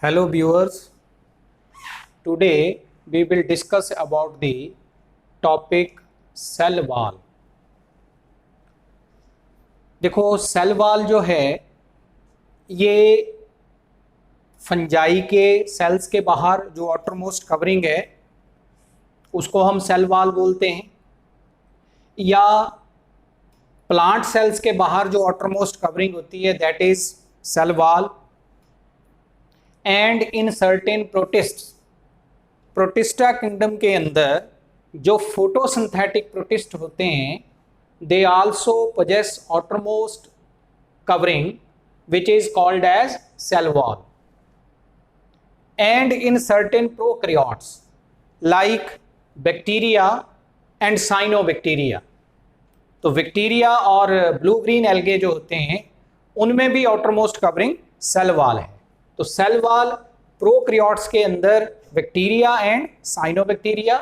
Hello viewers, today we will discuss about the topic cell wall। देखो cell wall जो है ये fungi के सेल्स के बाहर जो आउटरमोस्ट कवरिंग है उसको हम सेल वॉल बोलते हैं, या प्लांट सेल्स के बाहर जो आउटरमोस्ट कवरिंग होती है that is cell wall. And in certain protista kingdom के अंदर जो फोटोसिंथेटिक प्रोटिस्ट होते हैं they also possess outermost covering which is called as cell wall. And in certain prokaryotes like bacteria and cyanobacteria, तो bacteria और blue green algae जो होते हैं उनमें भी आउटरमोस्ट कवरिंग सेल वॉल है। तो सेल वॉल प्रोकैरियोट्स के अंदर बैक्टीरिया एंड साइनोबैक्टीरिया,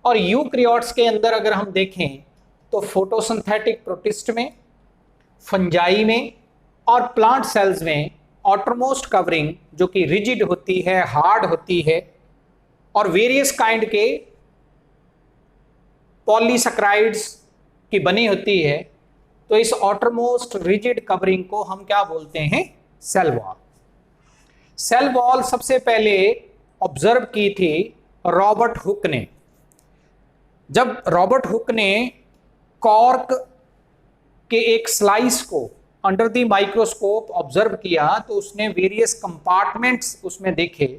और यूकैरियोट्स के अंदर अगर हम देखें तो फोटोसिंथेटिक प्रोटिस्ट में, फंजाई में और प्लांट सेल्स में आउटरमोस्ट कवरिंग जो कि रिजिड होती है, हार्ड होती है और वेरियस काइंड के पॉलीसैकेराइड्स की बनी होती है, तो इस आउटरमोस्ट रिजिड कवरिंग को हम क्या बोलते हैं? Cell wall. सेल वॉल सबसे पहले ऑब्जर्व की थी रॉबर्ट हुक ने। जब रॉबर्ट हुक ने कॉर्क के एक स्लाइस को अंडर द माइक्रोस्कोप ऑब्जर्व किया तो उसने वेरियस कंपार्टमेंट्स उसमें देखे,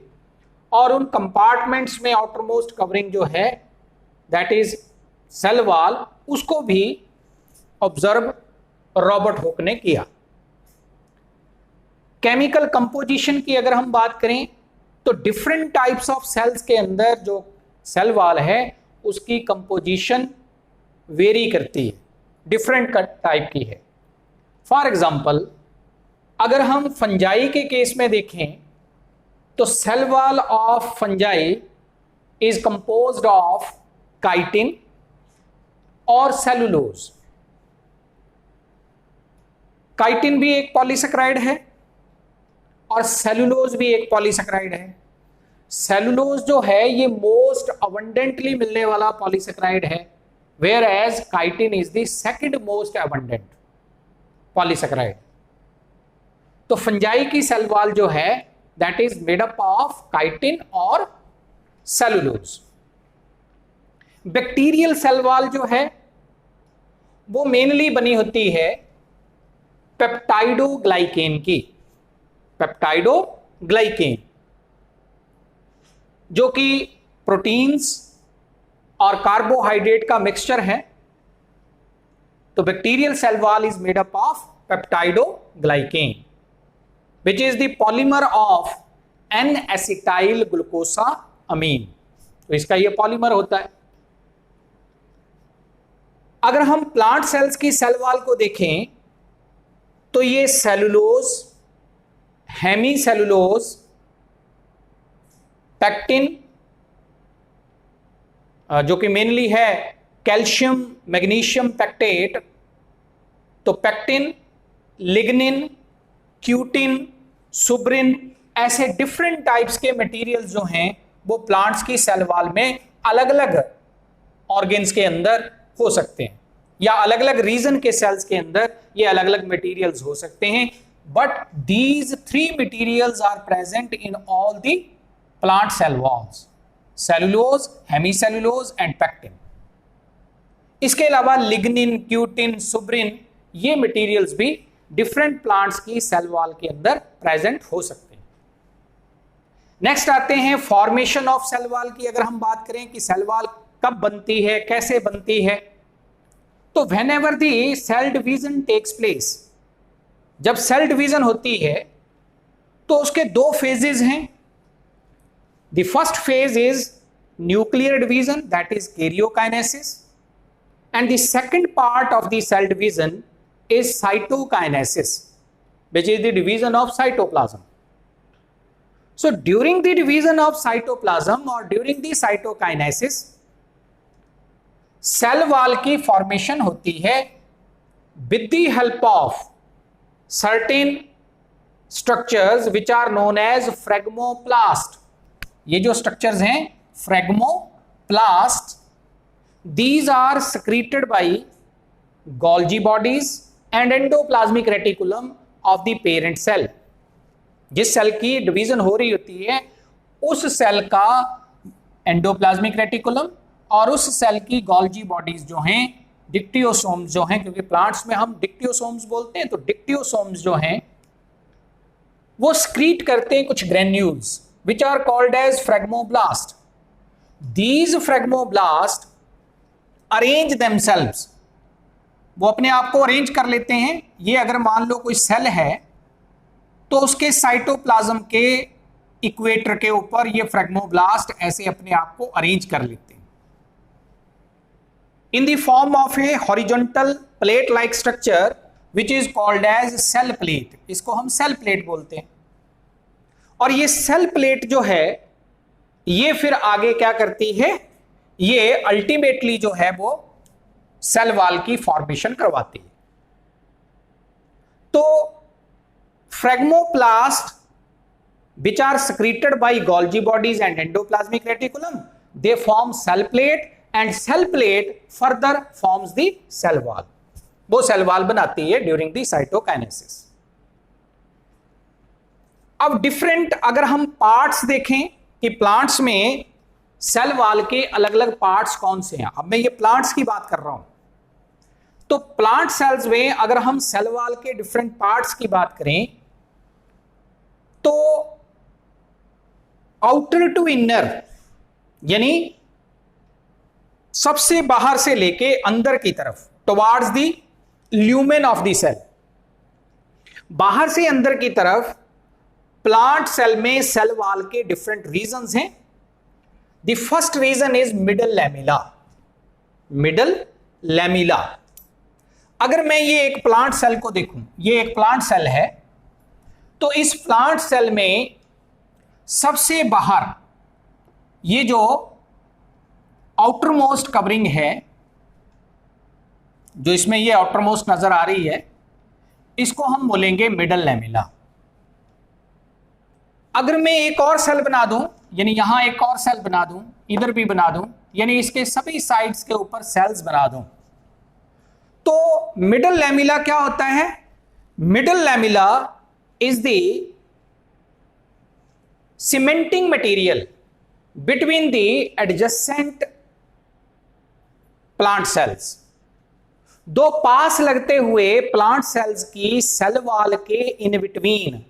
और उन कंपार्टमेंट्स में आउटरमोस्ट कवरिंग जो है दैट इज सेल वॉल, उसको भी ऑब्जर्व रॉबर्ट हुक ने किया। केमिकल कंपोजिशन की अगर हम बात करें तो डिफरेंट टाइप्स ऑफ सेल्स के अंदर जो सेल वॉल है उसकी कंपोजिशन वेरी करती है, डिफरेंट टाइप की है। फॉर एग्जांपल अगर हम फंजाई के केस में देखें तो cell wall of fungi is composed of chitin और सेलुलोज। काइटिन भी एक पॉलीसैकेराइड है और सेलुलोज भी एक पॉलीसैकेराइड है। सेलुलोज जो है ये मोस्ट अबंडेंटली मिलने वाला पॉलीसैकेराइड है, whereas chitin is the second most abundant polysaccharide. तो फंजाई की सेल वॉल जो है that is made up of chitin और सेलुलोज। बैक्टीरियल सेल वॉल जो है वो मेनली बनी होती है पेप्टाइडोग्लाइकेन की, पेप्टाइडोग्लाइकेन जो कि प्रोटीन्स और कार्बोहाइड्रेट का मिक्सचर है। तो bacterial cell wall is made up of peptidoglycan which is the polymer of N acetyl glucosamine. तो इसका ये पॉलीमर होता है। अगर हम प्लांट सेल्स की सेल वॉल को देखें तो ये सेलुलोज, हेमी सेलुलोज, पैक्टिन जो कि मेनली है कैल्शियम मैग्नीशियम पैक्टेट, तो पैक्टिन, लिग्निन, क्यूटिन, सुब्रिन, ऐसे डिफरेंट टाइप्स के मटेरियल्स जो हैं वो प्लांट्स की सेल वॉल में अलग अलग ऑर्गेन्स के अंदर हो सकते हैं, या अलग अलग रीजन के सेल्स के अंदर ये अलग अलग मटेरियल्स हो सकते हैं। But these three materials are present in all the plant cell walls: cellulose, hemicellulose and pectin। इसके अलावा लिग्निन, क्यूटिन, सुब्रिन ये मटेरियल्स भी डिफरेंट प्लांट्स की सेल वॉल के अंदर प्रेजेंट हो सकते हैं। नेक्स्ट आते हैं फॉर्मेशन ऑफ सेल वॉल की। अगर हम बात करें कि सेल वॉल कब बनती है, कैसे बनती है, तो whenever the cell division takes place, जब सेल डिवीजन होती है तो उसके दो फेजेस हैं। The first phase is nuclear division that is karyokinesis, and the second part of the cell division is cytokinesis which is the division of cytoplasm. So during the division of cytoplasm और during the cytokinesis cell wall की formation होती है with the help of certain structures which are known as phragmoplast. ये जो structures हैं फ्रेगमोप्लास्ट, these are secreted by Golgi bodies and endoplasmic reticulum of the parent cell. जिस cell की division हो रही होती है उस सेल का एंडोप्लाज्मिक रेटिकुलम और उस सेल की गोल्जी बॉडीज जो हैं, डिक्टियोसोम्स जो हैं, क्योंकि प्लांट्स में हम डिक्टियोसोम्स बोलते हैं, तो डिक्टियोसोम्स जो हैं वो स्क्रीट करते हैं कुछ granules which are called as phragmoplast. These phragmoplast arrange themselves, वो अपने आप को अरेंज कर लेते हैं। ये अगर मान लो कोई सेल है तो उसके साइटोप्लाज्म के इक्वेटर के ऊपर ये फ्रेगमोब्लास्ट ऐसे अपने आप को अरेंज कर लेते हैं in the form of a horizontal plate like structure which is called as cell plate. इसको हम सेल प्लेट बोलते हैं। और ये सेल प्लेट जो है ये फिर आगे क्या करती है, ये अल्टीमेटली जो है वो सेल वॉल की फॉर्मेशन करवाती है। तो फ्रेगमोप्लास्ट which are secreted by Golgi bodies and endoplasmic reticulum, they form cell plate and cell plate further forms the cell wall। वो सेल वॉल बनाती है ड्यूरिंग दी साइटोकाइनेसिस। अब डिफरेंट अगर हम पार्ट्स देखें कि प्लांट्स में सेल वॉल के अलग अलग पार्ट्स कौन से हैं। अब मैं ये प्लांट्स की बात कर रहा हूं, तो प्लांट सेल्स में अगर हम सेल वॉल के डिफरेंट पार्ट्स की बात करें तो आउटर टू इनर, यानी सबसे बाहर से लेके अंदर की तरफ, towards the lumen of the cell, बाहर से अंदर की तरफ प्लांट सेल में सेल वॉल के डिफरेंट रीजन्स हैं। The first region is middle lamella. Middle lamella, अगर मैं ये एक प्लांट सेल को देखूं, ये एक प्लांट सेल है, तो इस प्लांट सेल में सबसे बाहर ये जो आउटर मोस्ट कवरिंग है, जो इसमें ये आउटर मोस्ट नजर आ रही है, इसको हम बोलेंगे मिडल लैमिला। अगर मैं एक और सेल बना दूं, यानी यहां एक और सेल बना दूं, इधर भी बना दूं, यानी इसके सभी साइड्स के ऊपर सेल्स बना दूं, तो मिडल लैमिला क्या होता है? Middle lamella is the cementing material between the adjacent plant sales. दो पास लगते हुए प्लांट सेल्स की सेल वॉल के इन बिटवीन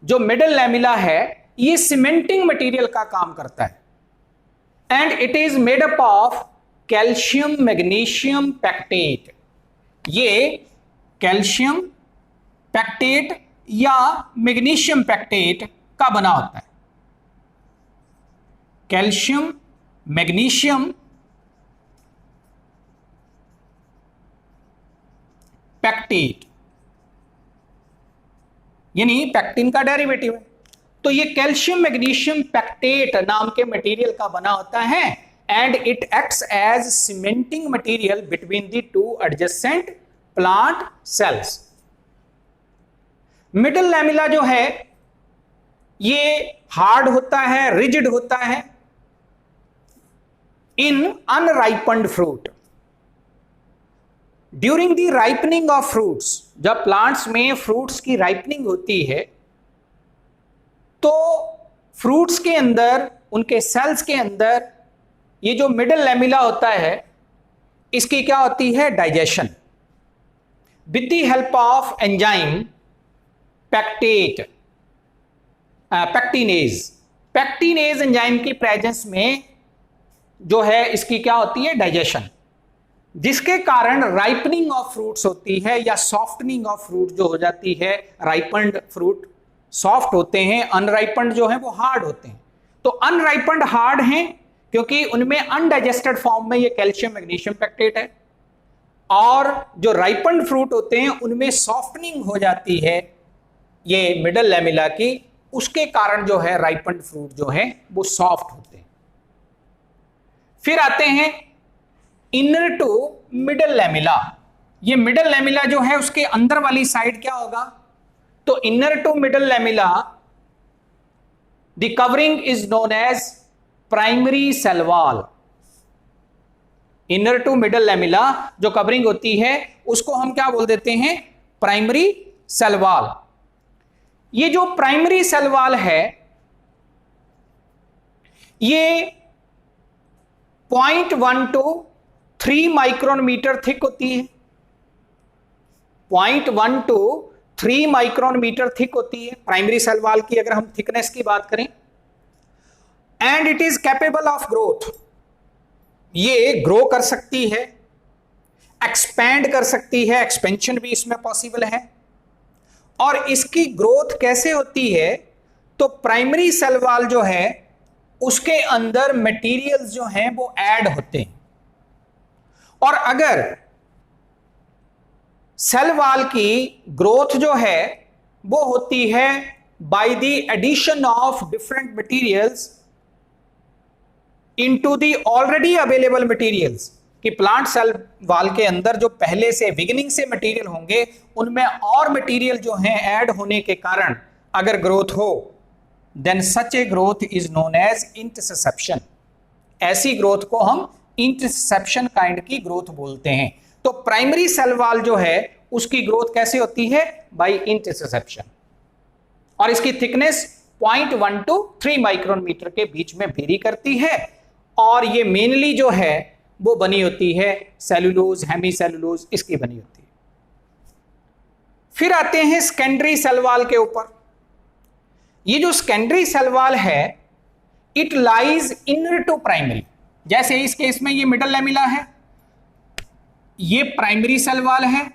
जो मिडल लैमिला है, ये सीमेंटिंग मटेरियल का काम करता है। And it is made up of calcium magnesium pectate. ये कैल्शियम पैक्टेट या मैग्नीशियम पैक्टेट का बना होता है। कैल्शियम मैग्नीशियम पैक्टेट, यानी पैक्टिन का डेरिवेटिव है। तो ये कैल्शियम मैग्नीशियम पैक्टेट नाम के मटेरियल का बना होता है and it acts as cementing material between the two adjacent plant cells. Middle lamella जो है ये हार्ड होता है, रिजिड होता है in unripened fruit. During the ripening of fruits, जब प्लांट्स में फ्रूट्स की राइपनिंग होती है तो फ्रूट्स के अंदर, उनके सेल्स के अंदर ये जो मिडल लैमिला होता है इसकी क्या होती है? Digestion with the help of enzyme pectate pectinase. Pectinase enzyme की प्रेजेंस में जो है इसकी क्या होती है? डाइजेशन, जिसके कारण राइपनिंग ऑफ फ्रूट्स होती है या सॉफ्टनिंग ऑफ फ्रूट जो हो जाती है। राइपन्ड फ्रूट सॉफ्ट होते हैं, अनराइपन्ड जो है वो हार्ड होते हैं। तो अनराइपन्ड हार्ड हैं क्योंकि उनमें अनडाइजेस्टेड फॉर्म में ये कैल्शियम मैग्नीशियम पैक्टेट है, और जो राइपन्ड फ्रूट होते हैं उनमें सॉफ्टनिंग हो जाती है ये मिडल लैमिला की, उसके कारण जो है राइपन्ड फ्रूट जो है वो सॉफ्ट होते हैं। फिर आते हैं इनर टू मिडल लैमिला। ये मिडल लैमिला जो है उसके अंदर वाली साइड क्या होगा? तो inner to middle lamella the covering is known as primary cell wall. Inner to middle lamella जो कवरिंग होती है उसको हम क्या बोल देते हैं? Primary cell wall. ये जो प्राइमरी सेल वॉल है ये 0.1 to 3 माइक्रोन मीटर थिक होती है। 0.1 to 3 माइक्रोन मीटर थिक होती है प्राइमरी सेल वॉल की, अगर हम थिकनेस की बात करें। And it is capable of growth, ये ग्रो कर सकती है, एक्सपैंड कर सकती है, एक्सपेंशन भी इसमें पॉसिबल है। और इसकी ग्रोथ कैसे होती है? तो प्राइमरी सेल वॉल जो है उसके अंदर मटेरियल्स जो हैं वो ऐड होते हैं, और अगर सेल वॉल की ग्रोथ जो है वो होती है by the addition of different materials into the already available materials, कि प्लांट सेल वॉल के अंदर जो पहले से बिगिनिंग से मटेरियल होंगे उनमें और मटेरियल जो हैं ऐड होने के कारण अगर ग्रोथ हो, then such a growth is known as interception. ऐसी ग्रोथ को हम इंटरसेप्शन काइंड की ग्रोथ बोलते हैं। तो प्राइमरी सेल वॉल जो है उसकी ग्रोथ कैसे होती है? By interception. और इसकी थिकनेस 0.1 to 3 माइक्रोन मीटर के बीच में वेरी करती है, और ये मेनली जो है वो बनी होती है सेलुलोज, हेमी सेलुलोज, इसकी बनी होती है। फिर आते हैं सेकेंडरी सेल वॉल के ऊपर। ये जो सेकेंडरी सेल वॉल है it lies inner to primary. जैसे इस केस में ये मिडल लैमेला है, ये प्राइमरी सेल वॉल है,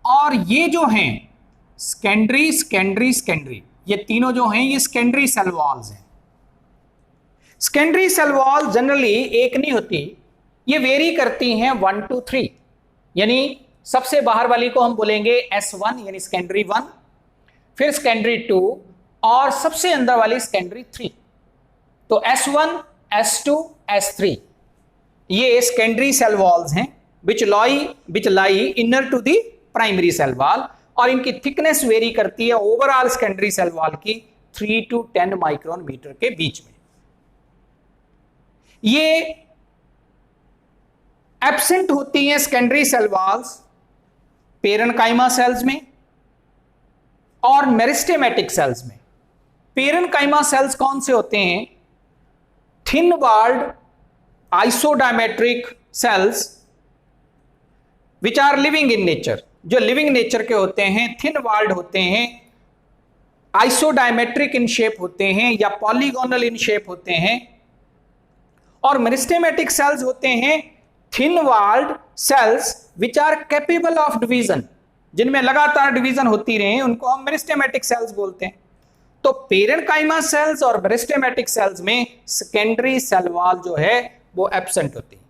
और ये जो हैं सेकेंडरी सेकेंडरी सेकेंडरी, ये तीनों जो हैं ये सेकेंडरी सेल वॉल्स हैं। सेकेंडरी सेल वॉल जनरली एक नहीं होती, ये वेरी करती हैं 1 to 3, यानी सबसे बाहर वाली को हम बोलेंगे S1 यानी सेकेंडरी 1, फिर सेकेंडरी 2, और सबसे अंदर वाली सेकेंडरी 3। तो S1, S2, S3 ये सेकेंडरी सेल वॉल्स हैं which lie inner to the primary cell wall, और इनकी थिकनेस वेरी करती है ओवरऑल सेकेंडरी सेल वॉल की 3 to 10 माइक्रोन मीटर के बीच में। ये एब्सेंट होती हैं secondary cell walls parenchyma cells में और मेरिस्टेमेटिक सेल्स में। पेरेन्काइमा सेल्स कौन से होते हैं? Thin walled isodiametric cells which are living in nature, जो लिविंग नेचर के होते हैं, थिन वॉल्ड होते हैं, आइसोडायमेट्रिक इन शेप होते हैं या पॉलीगोनल इन शेप होते हैं। और मेरिस्टेमेटिक सेल्स होते हैं thin walled cells which are capable of division, जिनमें लगातार डिवीजन होती रहे, उनको हम मेरिस्टेमेटिक सेल्स बोलते हैं। तो पेरेन्काइमा सेल्स और मेरिस्टेमेटिक सेल्स में सेकेंडरी सेल वॉल जो है वो एब्सेंट होती है।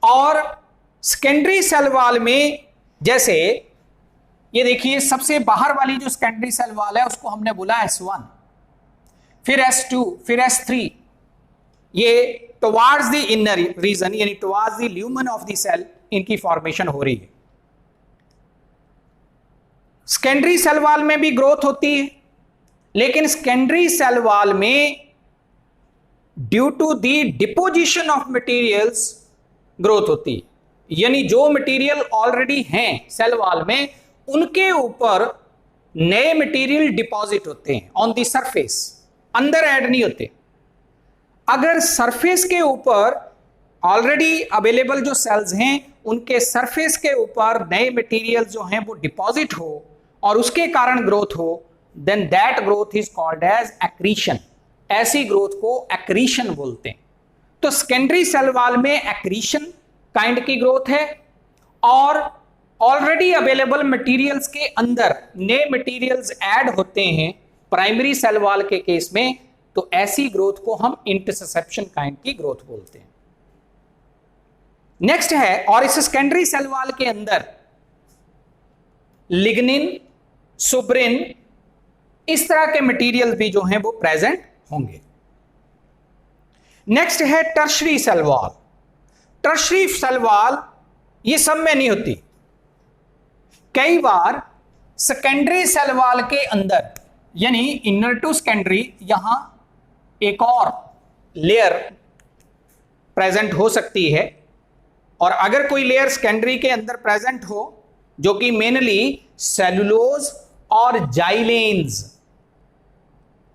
और सेकेंडरी सेल वॉल में जैसे ये देखिए सबसे बाहर वाली जो सेकेंडरी सेल वॉल है उसको हमने बोला S1, फिर S2, फिर S3, ये टुवार्ड्स द इनर रीजन यानी towards the lumen of the cell इनकी फॉर्मेशन हो रही है। सेकेंडरी सेल वॉल में भी ग्रोथ होती है, लेकिन सेकेंडरी सेल वॉल में due to the deposition of materials growth होती है, यानी जो मटेरियल ऑलरेडी हैं सेल वॉल में उनके ऊपर नए मटेरियल डिपॉजिट होते हैं ऑन द सरफेस, अंदर ऐड नहीं होते। अगर सरफेस के ऊपर ऑलरेडी अवेलेबल जो सेल्स हैं उनके सरफेस के ऊपर नए मटेरियल जो हैं वो डिपॉजिट हो और उसके कारण ग्रोथ हो, then that growth is called as accretion. ऐसी ग्रोथ को एक्रीशन बोलते हैं। तो सेकेंडरी सेल वॉल में एक्रीशन काइंड की ग्रोथ है, और ऑलरेडी अवेलेबल मटेरियल्स के अंदर नए मटेरियल्स ऐड होते हैं प्राइमरी सेल वॉल के केस में, तो ऐसी ग्रोथ को हम इंटरसेप्शन काइंड की ग्रोथ बोलते हैं। नेक्स्ट है, और इस सेकेंडरी सेल वॉल के अंदर लिग्निन, सुब्रिन, इस तरह के मटेरियल भी जो हैं वो प्रेजेंट होंगे। नेक्स्ट है tertiary cell wall. Tertiary cell wall ये सब में नहीं होती। कई बार सेकेंडरी सेल वॉल के अंदर यानी इनर टू सेकेंडरी, यहां एक और लेयर प्रेजेंट हो सकती है। और अगर कोई लेयर सेकेंडरी के अंदर प्रेजेंट हो जो कि मेनली सेलुलोज और जाइलेन्स,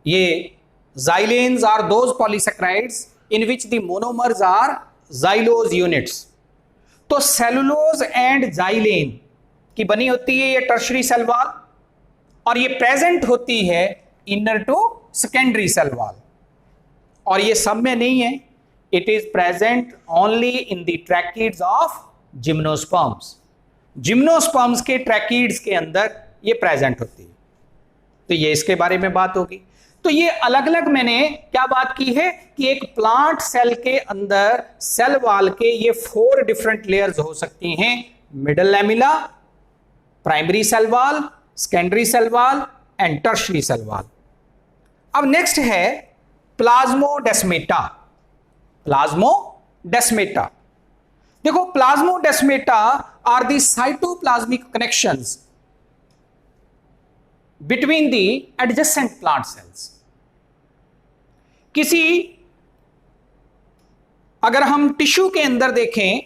ये xylans are those polysaccharides in which the monomers are xylose units. तो सेलुलोज एंड जाइलेन की बनी होती है ये टर्शरी सेल वॉल, और ये प्रेजेंट होती है inner to secondary cell wall. और ये सब में नहीं है, it is present only in the tracheids of gymnosperms. Gymnosperms के ट्रैकिड्स के अंदर ये प्रेजेंट होती है। तो ये इसके बारे में बात होगी। तो ये अलग अलग मैंने क्या बात की है कि एक प्लांट सेल के अंदर सेल वॉल के ये 4 डिफरेंट लेयर्स हो सकती हैं, middle lamella, primary cell wall, secondary cell wall and tertiary cell wall. अब नेक्स्ट है प्लाज्मोडेस्मेटा। प्लाज्मोडेस्मेटा, देखो plasmodesmata are the cytoplasmic connections between the adjacent plant cells. किसी अगर हम टिश्यू के अंदर देखें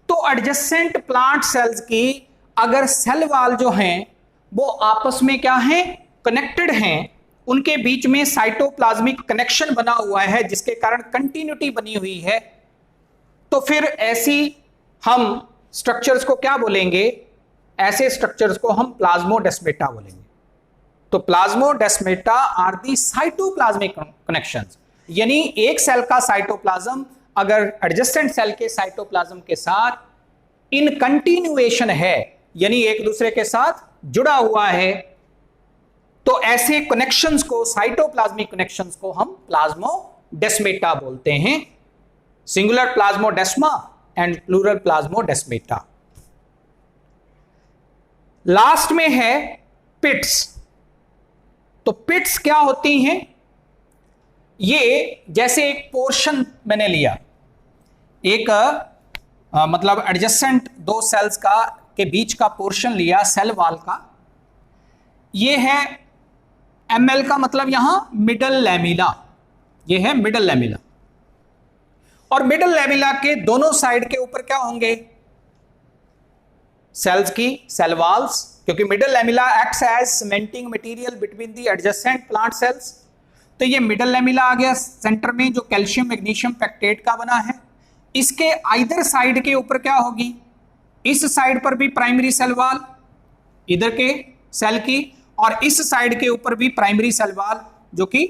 तो एडजेसेंट प्लांट सेल्स की अगर सेल वॉल जो हैं वो आपस में क्या है, कनेक्टेड हैं, उनके बीच में साइटोप्लाज्मिक कनेक्शन बना हुआ है जिसके कारण कंटिन्यूटी बनी हुई है, तो फिर ऐसी हम स्ट्रक्चर्स को क्या बोलेंगे, ऐसे स्ट्रक्चर्स को हम प्लाज्मोडेस्मेटा बोलेंगे। तो plasmodesmata are the cytoplasmic connections, यानी एक सेल का साइटोप्लाज्म अगर एडजेसेंट सेल के साइटोप्लाज्म के साथ इन कंटिन्यूएशन है, यानी एक दूसरे के साथ जुड़ा हुआ है, तो ऐसे कनेक्शंस को, साइटोप्लाज्मिक कनेक्शंस को हम प्लाज्मोडेस्मेटा बोलते हैं। Singular plasmodesma and plural plasmodesmata. Last में है पिट्स। तो पिट्स क्या होती हैं, ये जैसे एक पोर्शन मैंने लिया, एक मतलब एडजेसेंट 2 सेल्स का के बीच का पोर्शन लिया सेल वॉल का, ये है एमएल का मतलब यहां मिडल लैमिला, ये है मिडल लैमिला। और मिडल लैमिला के दोनों साइड के ऊपर क्या होंगे, सेल्स की सेल वॉल्स, क्योंकि middle lamella acts as cementing material between the adjacent plant cells. तो ये मिडल लैमिला आ गया सेंटर में, जो कैल्शियम मैग्नीशियम पैक्टेट का बना है। इसके आइदर साइड के ऊपर क्या होगी, इस साइड पर भी प्राइमरी सेल वॉल इधर के सेल की, और इस साइड के ऊपर भी प्राइमरी सेल वॉल जो कि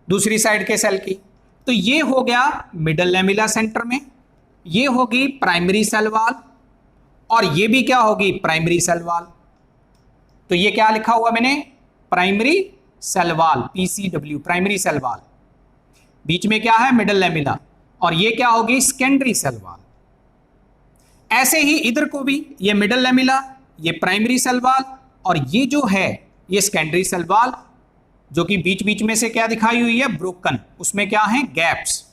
दूसरी साइड के सेल की। तो ये हो गया मिडल लैमिला सेंटर में, ये होगी प्राइमरी सेल वॉल, और ये भी क्या होगी, प्राइमरी सेल वॉल। तो ये क्या लिखा हुआ मैंने, primary cell wall, PCW, primary cell wall. बीच में क्या है, मिडल लैमिला, और ये क्या होगी, सेकेंडरी सेल वॉल। ऐसे ही इधर को भी, ये मिडल लैमिला, ये प्राइमरी सेल वॉल, और ये जो है ये सेकेंडरी सेल वॉल, जो कि बीच बीच में से क्या दिखाई हुई है, ब्रोकन, उसमें क्या है, गैप्स।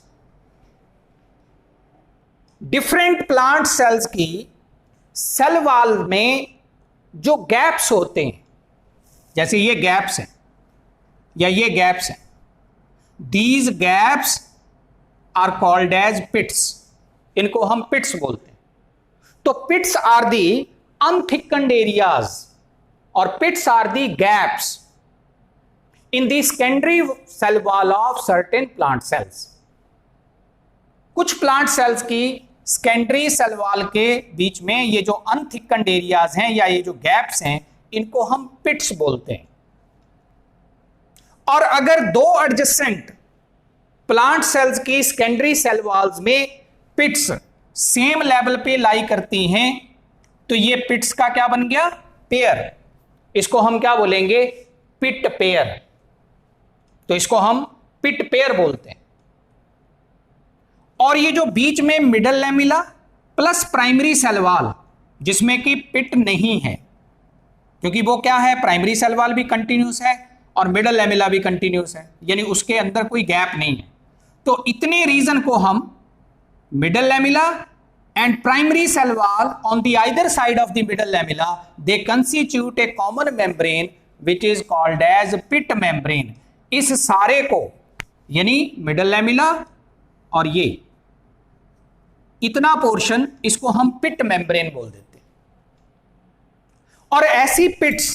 डिफरेंट प्लांट सेल्स की सेल वॉल में जो गैप्स होते हैं, जैसे ये गैप्स हैं या ये गैप्स हैं, these gaps are called as pits, इनको हम पिट्स बोलते हैं। तो पिट्स आर दी अनथिकन्ड एरियाज, और pits are the gaps in the secondary cell wall of certain plant cells. कुछ प्लांट सेल्स की सेकेंडरी सेल वॉल के बीच में ये जो अनथिकन्ड एरियाज हैं या ये जो गैप्स हैं, इनको हम पिट्स बोलते हैं। और अगर 2 एडजेसेंट प्लांट सेल्स की सेकेंडरी सेल वॉल्स में पिट्स सेम लेवल पे लाई करती हैं, तो ये पिट्स का क्या बन गया, पेयर। इसको हम क्या बोलेंगे, पिट पेयर। तो इसको हम पिट पेयर बोलते हैं। और ये जो बीच में middle lamella plus primary cell wall, जिसमें कि पिट नहीं है, क्योंकि वो क्या है, प्राइमरी सेल वॉल भी कंटिन्यूस है और मिडल लैमिला भी कंटिन्यूस है, यानी उसके अंदर कोई गैप नहीं है। तो इतने रीजन को हम middle lamella and primary cell wall on the either side of the middle lamella, they constitute a common membrane which is called as pit membrane. इस सारे को यानी मिडल लैमिला और ये इतना पोर्शन, इसको हम पिट मेम्ब्रेन बोल देते हैं। और ऐसी पिट्स,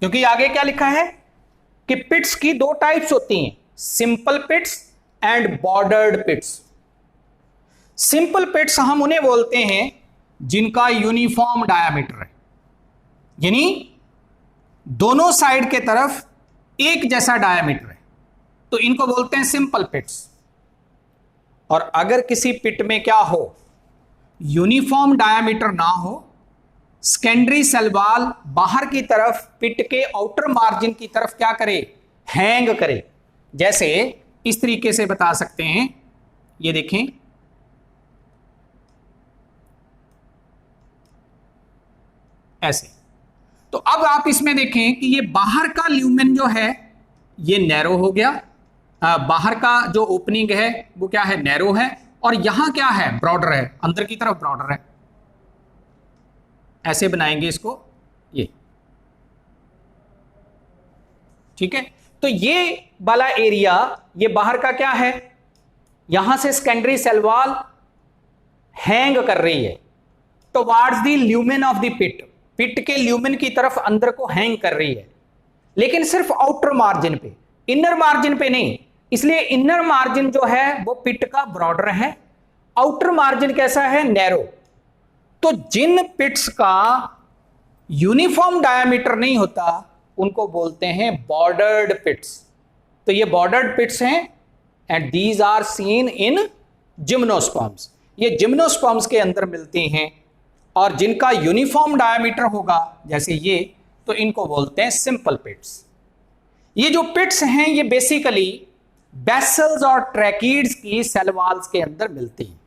क्योंकि आगे क्या लिखा है कि पिट्स की दो टाइप्स होती हैं, सिंपल पिट्स एंड बॉर्डर्ड पिट्स। सिंपल पिट्स हम उन्हें बोलते हैं जिनका यूनिफॉर्म डायामीटर है, यानी दोनों साइड के तरफ एक जैसा डायामीटर है, तो इनको बोलते हैं सिंपल पिट्स। और अगर किसी पिट में क्या हो, यूनिफॉर्म डायामीटर ना हो, सेकेंडरी सेल वॉल बाहर की तरफ पिट के आउटर मार्जिन की तरफ क्या करे, हैंग करे। जैसे इस तरीके से बता सकते हैं, ये देखें, ऐसे। तो अब आप इसमें देखें कि ये बाहर का ल्यूमेन जो है ये नैरो हो गया, बाहर का जो ओपनिंग है वो क्या है, नैरो है, और यहां क्या है, ब्रॉडर है, अंदर की तरफ ब्रॉडर है। ऐसे बनाएंगे इसको, ये ठीक है। तो ये वाला एरिया, ये बाहर का क्या है, यहां से सेकेंडरी सेल वॉल हैंग कर रही है towards the lumen of the pit, pit के ल्यूमेन की तरफ अंदर को हैंग कर रही है, लेकिन सिर्फ आउटर मार्जिन पे, इनर मार्जिन पे नहीं। इसलिए इनर मार्जिन जो है वो पिट का ब्रॉडर है, आउटर मार्जिन कैसा है, नैरो। तो जिन पिट्स का यूनिफॉर्म डायामीटर नहीं होता उनको बोलते हैं बॉर्डर्ड पिट्स। तो ये बॉर्डर्ड पिट्स हैं and these are seen in gymnosperms. ये जिम्नोस्पर्म्स के अंदर मिलती हैं, और जिनका यूनिफॉर्म डायामीटर होगा जैसे ये, तो इनको बोलते हैं सिंपल पिट्स। ये जो पिट्स हैं ये बेसिकली बेसल्स और ट्रैकीड्स की सेल वॉल्स के अंदर मिलती हैं,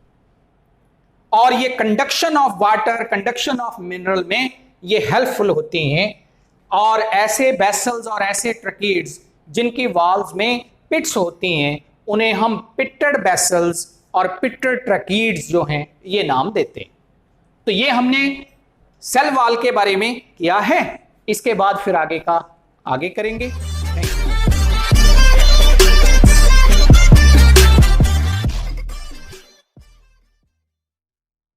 और ये conduction of water, conduction of mineral में ये हेल्पफुल होती हैं। और ऐसे बेसल्स और ऐसे ट्रैकीड्स जिनकी वॉल्स में पिट्स होती हैं उन्हें हम पिटेड बेसल्स और पिटेड ट्रैकीड्स जो हैं ये नाम देते हैं। तो ये हमने सेल वॉल के बारे में किया है, इसके बाद फिर आगे का आगे करेंगे।